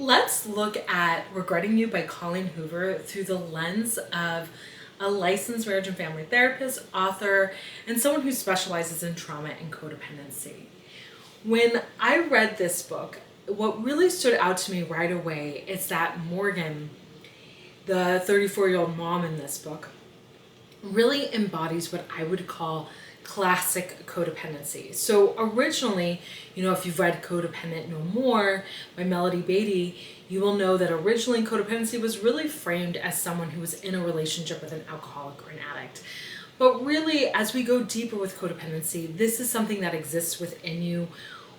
let's look at Regretting You by Colleen Hoover through the lens of a licensed marriage and family therapist, author, and someone who specializes in trauma and codependency. When I read this book, what really stood out to me right away is that Morgan, the 34-year-old mom in this book, really embodies what I would call classic codependency. So originally, if you've read Codependent No More by Melody Beatty, you will know that originally codependency was really framed as someone who was in a relationship with an alcoholic or an addict. But really, as we go deeper with codependency, this is something that exists within you,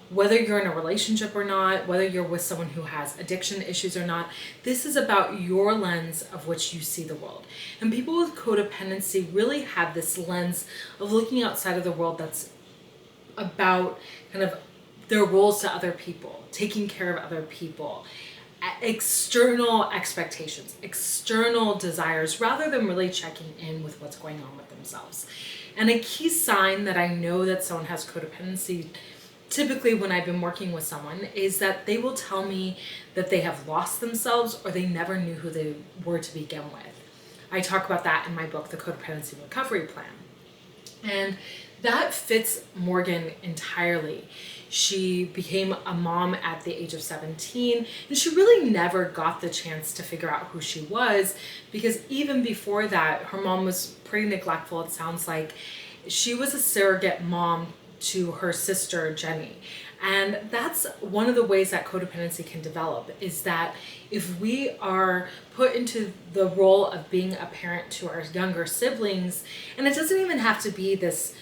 whether you're in a relationship or not, whether you're with someone who has addiction issues or not. This is about your lens of which you see the world. And people with codependency really have this lens of looking outside of the world that's about kind of their roles to other people, taking care of other people, external expectations, external desires, rather than really checking in with what's going on with themselves. And a key sign that I know that someone has codependency, typically when I've been working with someone, is that they will tell me that they have lost themselves or they never knew who they were to begin with. I talk about that in my book, The Codependency Recovery Plan. And that fits Morgan entirely. She became a mom at the age of 17, and she really never got the chance to figure out who she was, because even before that, her mom was pretty neglectful, it sounds like. She was a surrogate mom to her sister, Jenny. And that's one of the ways that codependency can develop, is that if we are put into the role of being a parent to our younger siblings, and it doesn't even have to be this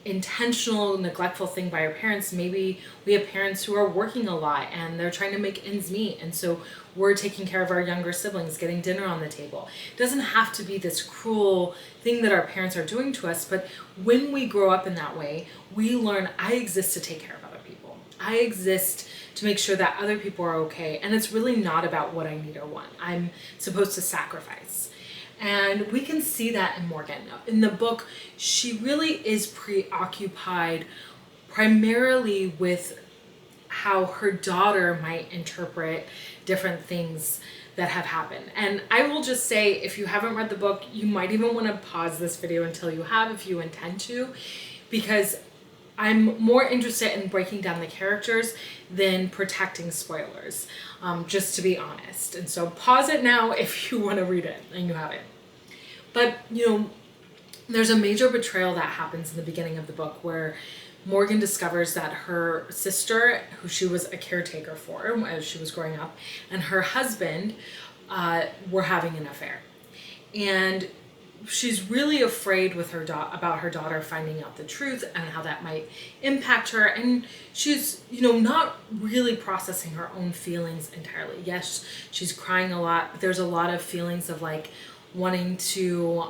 intentional neglectful thing by our parents. Maybe we have parents who are working a lot and they're trying to make ends meet, and so we're taking care of our younger siblings, getting dinner on the table. It doesn't have to be this cruel thing that our parents are doing to us, but when we grow up in that way, we learn, I exist to take care of other people. I exist to make sure that other people are okay, and it's really not about what I need or want. I'm supposed to sacrifice. And we can see that in Morgan. In the book, she really is preoccupied primarily with how her daughter might interpret different things that have happened. And I will just say, if you haven't read the book, you might even want to pause this video until you have, if you intend to, because I'm more interested in breaking down the characters than protecting spoilers, just to be honest. And so pause it now if you want to read it and you haven't. But, there's a major betrayal that happens in the beginning of the book where Morgan discovers that her sister, who she was a caretaker for as she was growing up, and her husband were having an affair. And she's really afraid with her about her daughter finding out the truth and how that might impact her. And she's, not really processing her own feelings entirely. Yes, she's crying a lot, but there's a lot of feelings of wanting to,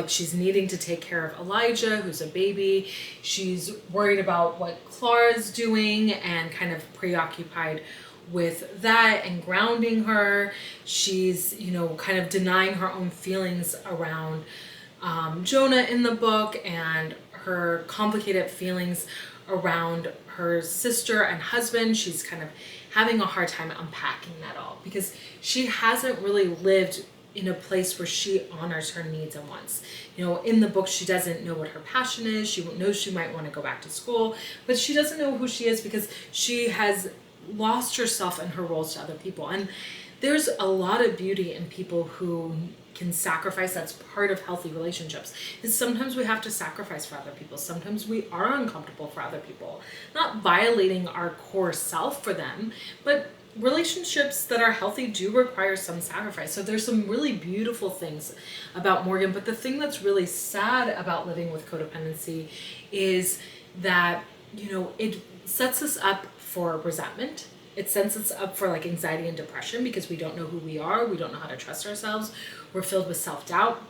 she's needing to take care of Elijah, who's a baby. She's worried about what Clara's doing and kind of preoccupied with that and grounding her. She's, kind of denying her own feelings around Jonah in the book, and her complicated feelings around her sister and husband. She's kind of having a hard time unpacking that all because she hasn't really lived in a place where she honors her needs and wants. In the book, she doesn't know what her passion is. She knows she might want to go back to school, but she doesn't know who she is because she has lost herself in her roles to other people. And there's a lot of beauty in people who can sacrifice. That's part of healthy relationships, is sometimes we have to sacrifice for other people. Sometimes we are uncomfortable for other people, not violating our core self for them, but relationships that are healthy do require some sacrifice. So there's some really beautiful things about Morgan, but the thing that's really sad about living with codependency is that, it sets us up for resentment. It sets us up for anxiety and depression because we don't know who we are. We don't know how to trust ourselves. We're filled with self-doubt.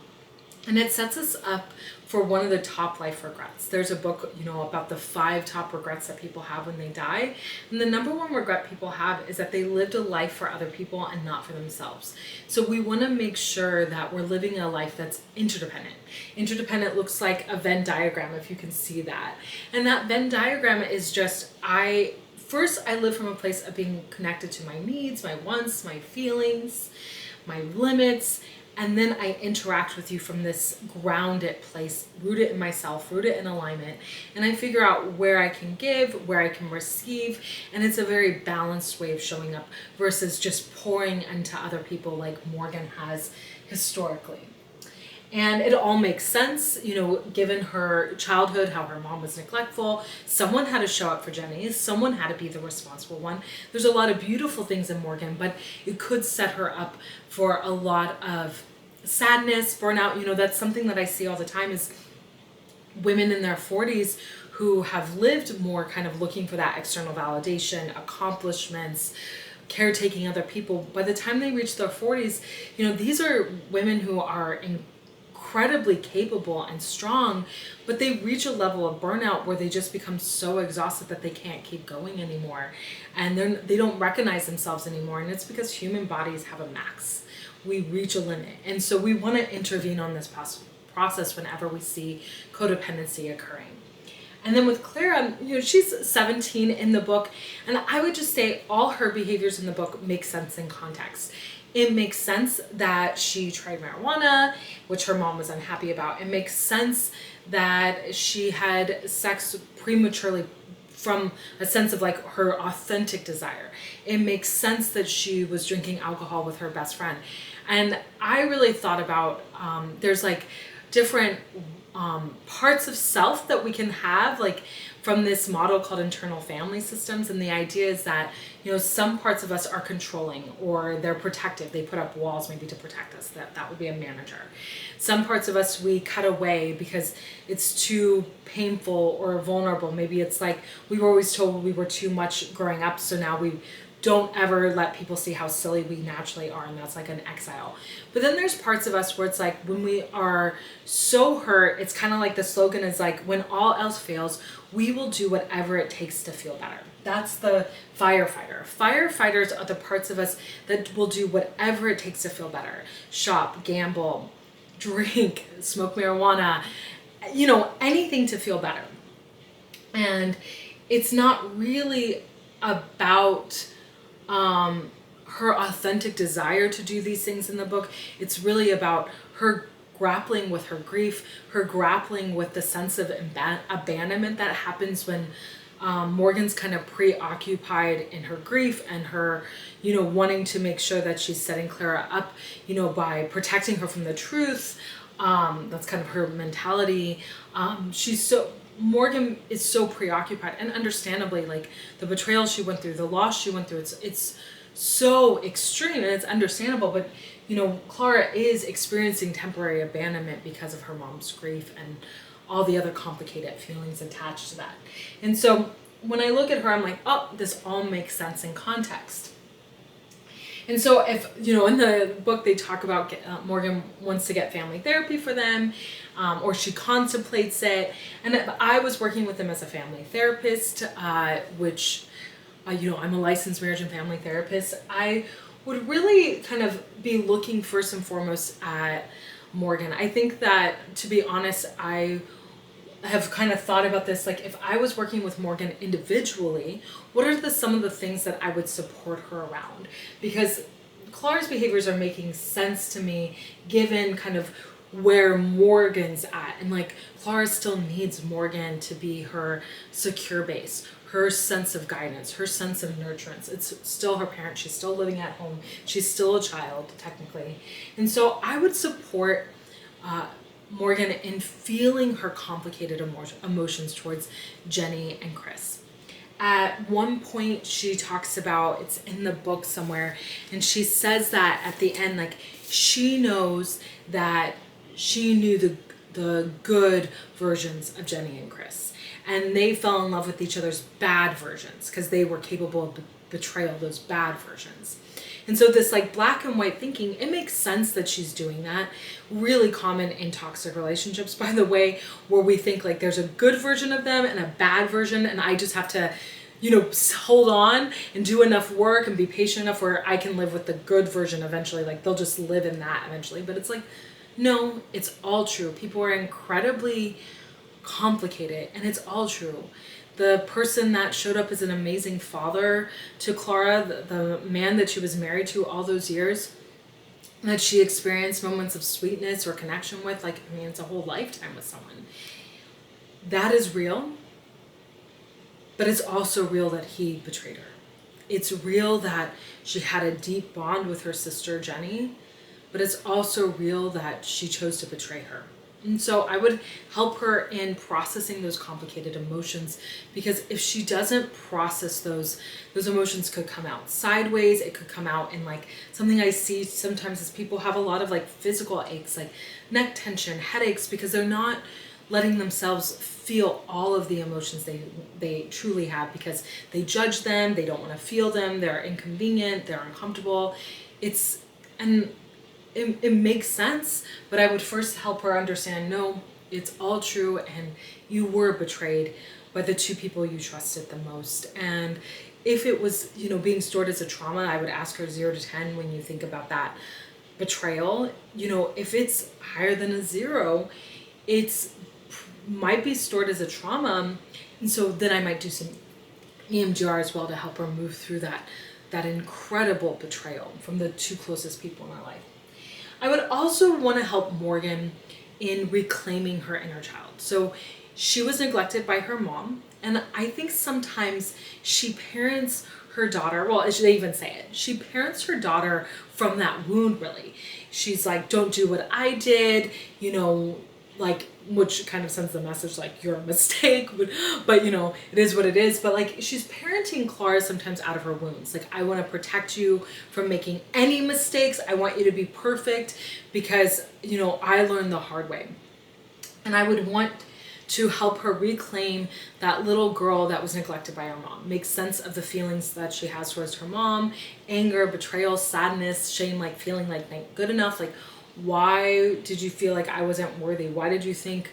And it sets us up for one of the top life regrets. There's a book, about the 5 top regrets that people have when they die. And the number one regret people have is that they lived a life for other people and not for themselves. So we want to make sure that we're living a life that's interdependent. Interdependent looks like a Venn diagram, if you can see that. And that Venn diagram is just, first I live from a place of being connected to my needs, my wants, my feelings, my limits, and then I interact with you from this grounded place, rooted in myself, rooted in alignment, and I figure out where I can give, where I can receive, and it's a very balanced way of showing up versus just pouring into other people like Morgan has historically. And it all makes sense, given her childhood, how her mom was neglectful. Someone had to show up for Jenny. Someone had to be the responsible one. There's a lot of beautiful things in Morgan, but it could set her up for a lot of sadness, burnout. That's something that I see all the time is women in their 40s who have lived more kind of looking for that external validation, accomplishments, caretaking other people. By the time they reach their 40s, these are women who are incredibly capable and strong, but they reach a level of burnout where they just become so exhausted that they can't keep going anymore, and they don't recognize themselves anymore. And it's because human bodies have a max. We reach a limit, and so we want to intervene on this process whenever we see codependency occurring. And then with Clara, she's 17 in the book, and I would just say all her behaviors in the book make sense in context. It makes sense that she tried marijuana, which her mom was unhappy about. It makes sense that she had sex prematurely from a sense of like her authentic desire. It makes sense that she was drinking alcohol with her best friend. And I really thought about, there's like different parts of self that we can have, like from this model called internal family systems. And the idea is that, some parts of us are controlling or they're protective. They put up walls maybe to protect us. That would be a manager. Some parts of us we cut away because it's too painful or vulnerable. Maybe it's like we were always told we were too much growing up, so now we don't ever let people see how silly we naturally are, and that's like an exile. But then there's parts of us where it's like when we are so hurt, it's kind of like the slogan is like, when all else fails, we will do whatever it takes to feel better. That's the firefighter. Firefighters are the parts of us that will do whatever it takes to feel better. Shop, gamble, drink, smoke marijuana, anything to feel better. And it's not really about her authentic desire to do these things in the book. It's really about her grappling with her grief, her grappling with the sense of abandonment that happens when Morgan's kind of preoccupied in her grief and her, wanting to make sure that she's setting Clara up, by protecting her from the truth. That's kind of her mentality. Morgan is so preoccupied, and understandably, like the betrayal she went through, the loss she went through, it's so extreme, and it's understandable. But Clara is experiencing temporary abandonment because of her mom's grief and all the other complicated feelings attached to that. And so when I look at her, I'm like, oh, this all makes sense in context. And so if, in the book, they talk about Morgan wants to get family therapy for them, or she contemplates it. And I was working with them as a family therapist, which, I'm a licensed marriage and family therapist. I would really kind of be looking first and foremost at Morgan. I think that, to be honest, I have kind of thought about this, like if I was working with Morgan individually, what are some of the things that I would support her around? Because Clara's behaviors are making sense to me given kind of where Morgan's at. And like Clara still needs Morgan to be her secure base, her sense of guidance, her sense of nurturance. It's still her parent. She's still living at home. She's still a child, technically. And so I would support Morgan in feeling her complicated emotions towards Jenny and Chris. At one point she talks about, it's in the book somewhere, and she says that at the end, like she knows that she knew the good versions of Jenny and Chris, and they fell in love with each other's bad versions because they were capable of betrayal, those bad versions. And so this like black and white thinking, it makes sense that she's doing that. Really common in toxic relationships, by the way, where we think like there's a good version of them and a bad version, and I just have to, hold on and do enough work and be patient enough where I can live with the good version eventually. Like they'll just live in that eventually. But it's like, no, it's all true. People are incredibly complicated, and it's all true. the person that showed up as an amazing father to Clara, the man that she was married to all those years, that she experienced moments of sweetness or connection with, like, I mean, it's a whole lifetime with someone. That is real, but it's also real that he betrayed her. It's real that she had a deep bond with her sister Jenny, but it's also real that she chose to betray her. And so I would help her in processing those complicated emotions, because if she doesn't process those emotions could come out sideways. It could come out in, like, something I see sometimes is people have a lot of, like, physical aches, like neck tension, headaches, because they're not letting themselves feel all of the emotions they truly have, because they judge them, they don't want to feel them, they're inconvenient, they're uncomfortable. It makes sense, but I would first help her understand, no, it's all true, and you were betrayed by the two people you trusted the most. And if it was, being stored as a trauma, I would ask her 0 to 10 when you think about that betrayal. If it's higher than a 0, it's might be stored as a trauma. And so then I might do some EMDR as well to help her move through that incredible betrayal from the two closest people in her life. I would also want to help Morgan in reclaiming her inner child. So she was neglected by her mom, and I think sometimes she parents her daughter, well, they even say it, she parents her daughter from that wound, really. She's like, don't do what I did, like, which kind of sends the message like, you're a mistake, but it is what it is. But, like, she's parenting Clara sometimes out of her wounds. Like, I want to protect you from making any mistakes. I want you to be perfect because, I learned the hard way. And I would want to help her reclaim that little girl that was neglected by her mom, make sense of the feelings that she has towards her mom, anger, betrayal, sadness, shame, like feeling like not good enough, like, why did you feel like I wasn't worthy? Why did you think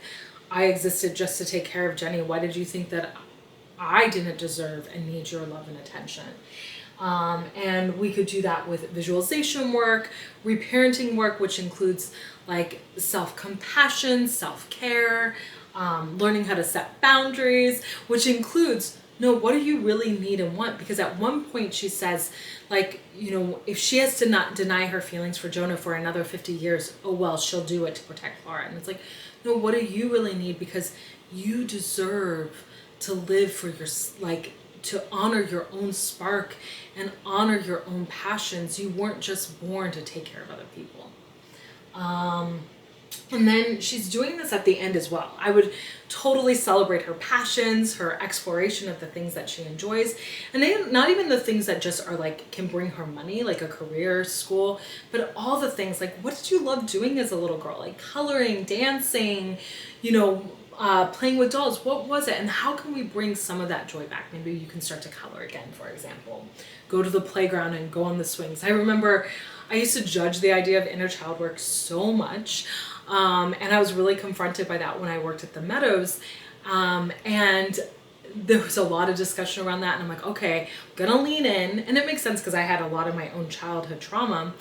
I existed just to take care of Jenny? Why did you think that I didn't deserve and need your love and attention? And we could do that with visualization work, reparenting work, which includes, like, self-compassion, self-care, learning how to set boundaries, which includes, no, what do you really need and want? Because at one point she says, like, if she has to not deny her feelings for Jonah for another 50 years, oh, well, she'll do it to protect Clara. And it's like, no, what do you really need? Because you deserve to live for your, like, to honor your own spark and honor your own passions. You weren't just born to take care of other people. And then she's doing this at the end as well. I would totally celebrate her passions, her exploration of the things that she enjoys. And then not even the things that just are, like, can bring her money, like a career, school, but all the things, like, what did you love doing as a little girl? Like coloring, dancing, playing with dolls. What was it? And how can we bring some of that joy back? Maybe you can start to color again, for example. Go to the playground and go on the swings. I remember I used to judge the idea of inner child work so much. And I was really confronted by that when I worked at the Meadows. And there was a lot of discussion around that. And I'm like, okay, I'm gonna lean in. And it makes sense because I had a lot of my own childhood trauma.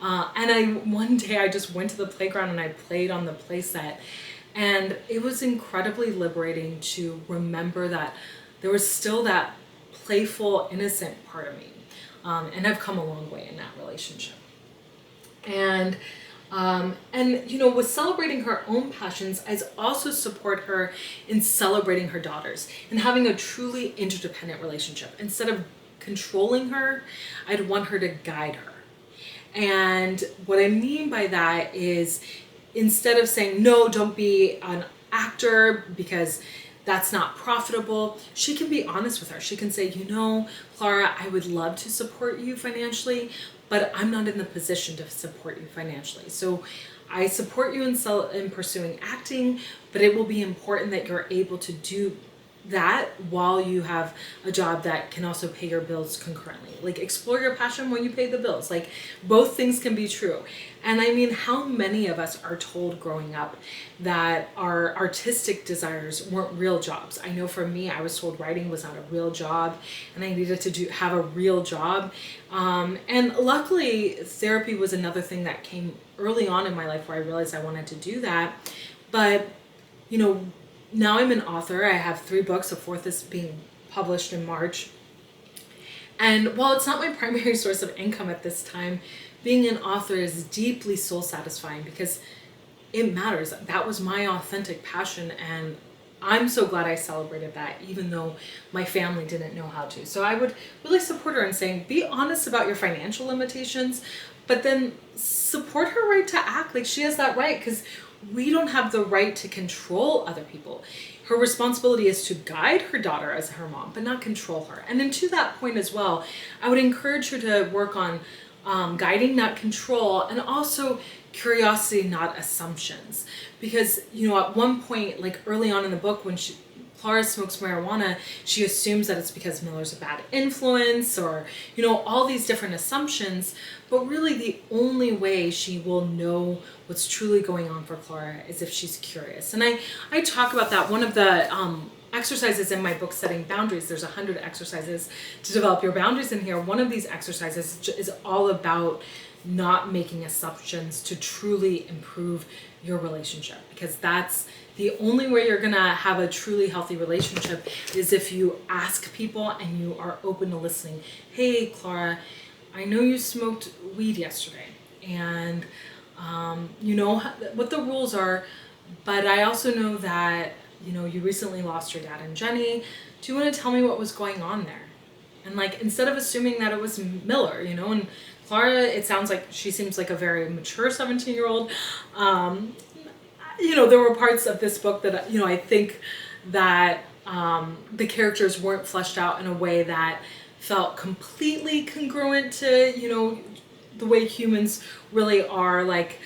And one day I just went to the playground and I played on the play set. And it was incredibly liberating to remember that there was still that playful, innocent part of me. And I've come a long way in that relationship. And with celebrating her own passions, I also support her in celebrating her daughters and having a truly interdependent relationship. Instead of controlling her, I'd want her to guide her. And what I mean by that is, instead of saying, no, don't be an actor because that's not profitable, she can be honest with her. She can say, Clara, I would love to support you financially, but I'm not in the position to support you financially. So I support you in pursuing acting, but it will be important that you're able to do that while you have a job that can also pay your bills concurrently. Like, explore your passion when you pay the bills. Like, both things can be true. And I mean, how many of us are told growing up that our artistic desires weren't real jobs? I know for me, I was told writing was not a real job and I needed to have a real job. And luckily, therapy was another thing that came early on in my life where I realized I wanted to do that. But, now I'm an author. I have 3 books. The 4th is being published in March. And while it's not my primary source of income at this time, being an author is deeply soul satisfying because it matters. That was my authentic passion, and I'm so glad I celebrated that, even though my family didn't know how to. So I would really support her in saying, be honest about your financial limitations, but then support her right to act like she has that right, because we don't have the right to control other people. Her responsibility is to guide her daughter as her mom, but not control her. And then to that point as well, I would encourage her to work on guiding, not control, and also curiosity, not assumptions. Because, at one point, like early on in the book, when Clara smokes marijuana, she assumes that it's because Miller's a bad influence, or, all these different assumptions. But really the only way she will know what's truly going on for Clara is if she's curious. And I talk about that. One of the exercises in my book, Setting Boundaries, there's 100 exercises to develop your boundaries in here. One of these exercises is all about not making assumptions to truly improve your relationship, because that's the only way you're gonna have a truly healthy relationship is if you ask people and you are open to listening. Hey, Clara, I know you smoked weed yesterday, and you know what the rules are, but I also know that you recently lost your dad and Jenny. Do you want to tell me what was going on there? And like, instead of assuming that it was Miller, and Clara, it sounds like she seems like a very mature 17-year-old. There were parts of this book that, I think that the characters weren't fleshed out in a way that felt completely congruent to, the way humans really are. Like,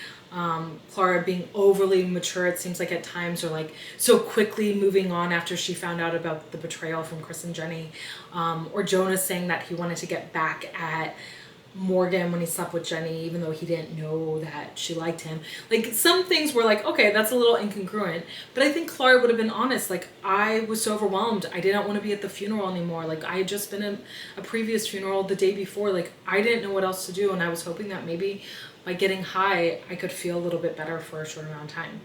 Clara being overly mature, it seems like at times, or like so quickly moving on after she found out about the betrayal from Chris and Jenny, or Jonah saying that he wanted to get back at Morgan when he slept with Jenny, even though he didn't know that she liked him. Like, some things were like, okay, that's a little incongruent, but I think Clara would have been honest. Like, I was so overwhelmed, I didn't want to be at the funeral anymore. Like, I had just been in a previous funeral the day before. Like, I didn't know what else to do, and I was hoping that maybe by getting high I could feel a little bit better for a short amount of time.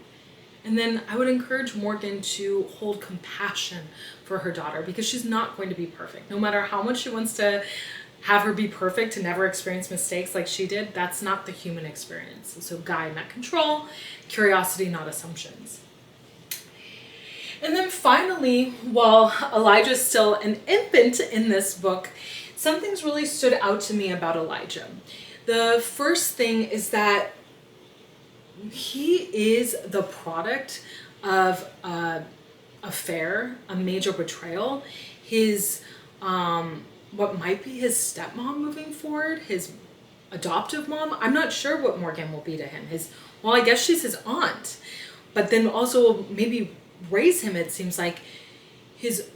And then I would encourage Morgan to hold compassion for her daughter, because she's not going to be perfect. No matter how much she wants to have her be perfect, to never experience mistakes like she did, that's not the human experience. So guide, not control, curiosity, not assumptions. And then finally, while Elijah's still an infant in this book, some things really stood out to me about Elijah. The first thing is that he is the product of an affair, a major betrayal. His what might be his stepmom moving forward, his adoptive mom. I'm not sure what Morgan will be to him. I guess she's his aunt, but then also maybe raise him. It seems like his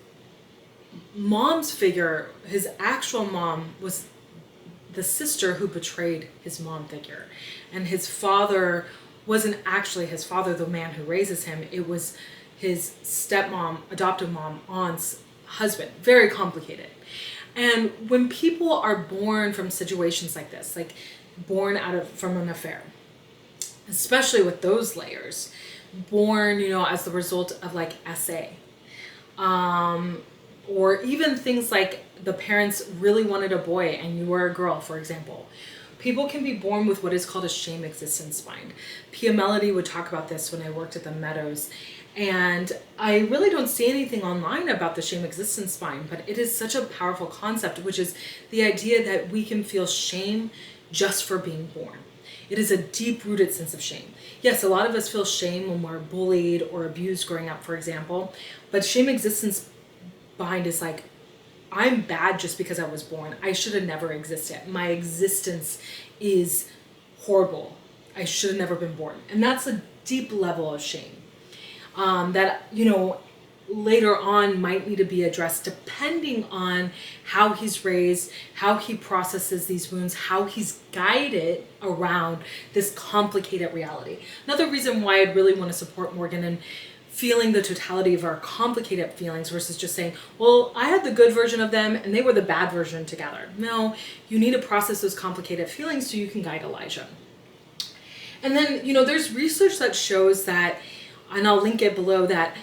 mom's figure, his actual mom, was the sister who betrayed his mom figure. And his father wasn't actually his father, the man who raises him. It was his stepmom, adoptive mom, aunt's husband. Very complicated. And when people are born from situations like this, like born from an affair, especially with those layers, born, as the result of like SA, or even things like the parents really wanted a boy and you were a girl, for example. People can be born with what is called a shame existence spine. Pia Melody would talk about this when I worked at the Meadows. And I really don't see anything online about the shame existence spine, but it is such a powerful concept, which is the idea that we can feel shame just for being born. It is a deep-rooted sense of shame. Yes, a lot of us feel shame when we're bullied or abused growing up, for example, but shame existence behind is like, I'm bad just because I was born. I should have never existed. My existence is horrible. I should have never been born. And that's a deep level of shame. That, later on might need to be addressed depending on how he's raised, how he processes these wounds, how he's guided around this complicated reality. Another reason why I'd really want to support Morgan in feeling the totality of our complicated feelings versus just saying, well, I had the good version of them and they were the bad version together. No, you need to process those complicated feelings so you can guide Elijah. And then, there's research that shows that, and I'll link it below, that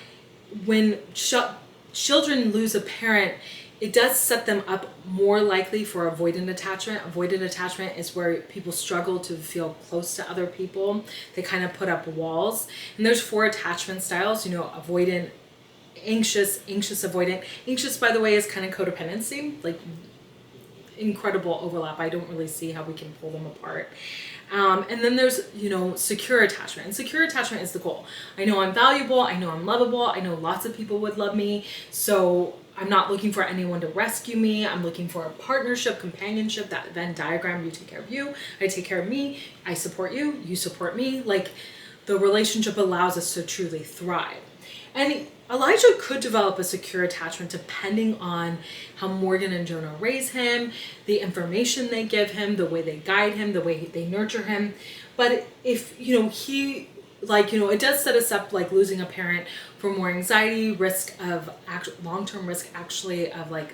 when children lose a parent, it does set them up more likely for avoidant attachment. Avoidant attachment is where people struggle to feel close to other people. They kind of put up walls. And there's 4 attachment styles, you know, avoidant, anxious, avoidant. Anxious, by the way, is kind of codependency, like incredible overlap. I don't really see how we can pull them apart. And then there's, you know, secure attachment. And secure attachment is the goal. I know I'm valuable. I know I'm lovable. I know lots of people would love me. So I'm not looking for anyone to rescue me. I'm looking for a partnership, companionship, that Venn diagram. You take care of you. I take care of me. I support you. You support me. Like, the relationship allows us to truly thrive. And Elijah could develop a secure attachment depending on how Morgan and Jonah raise him, the information they give him, the way they guide him, the way they nurture him. But if, you know, he, like, you know, it does set us up, like losing a parent, for more anxiety, risk of long-term risk actually of like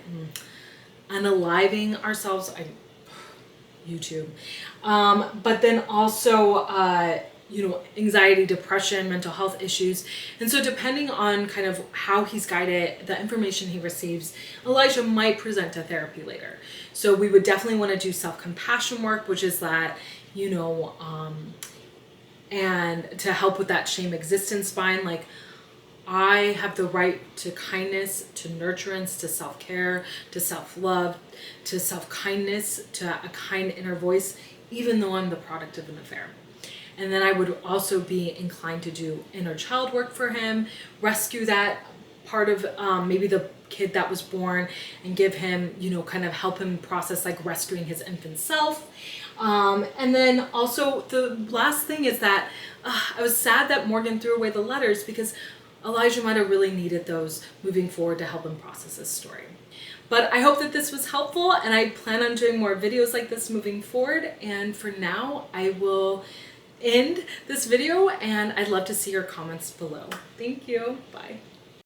unaliving ourselves. YouTube. But then also, you know, anxiety, depression, mental health issues. And so depending on kind of how he's guided, the information he receives, Elijah might present to therapy later. So we would definitely want to do self-compassion work, which is that, you know, and to help with that shame existence spine, like, I have the right to kindness, to nurturance, to self-care, to self-love, to self-kindness, to a kind inner voice, even though I'm the product of an affair. And then I would also be inclined to do inner child work for him, rescue that part of maybe the kid that was born, and give him, you know, kind of help him process like rescuing his infant self. And then also the last thing is that I was sad that Morgan threw away the letters, because Elijah might have really needed those moving forward to help him process his story. But I hope that this was helpful, and I plan on doing more videos like this moving forward. And for now, I will end this video, and I'd love to see your comments below. Thank you. Bye.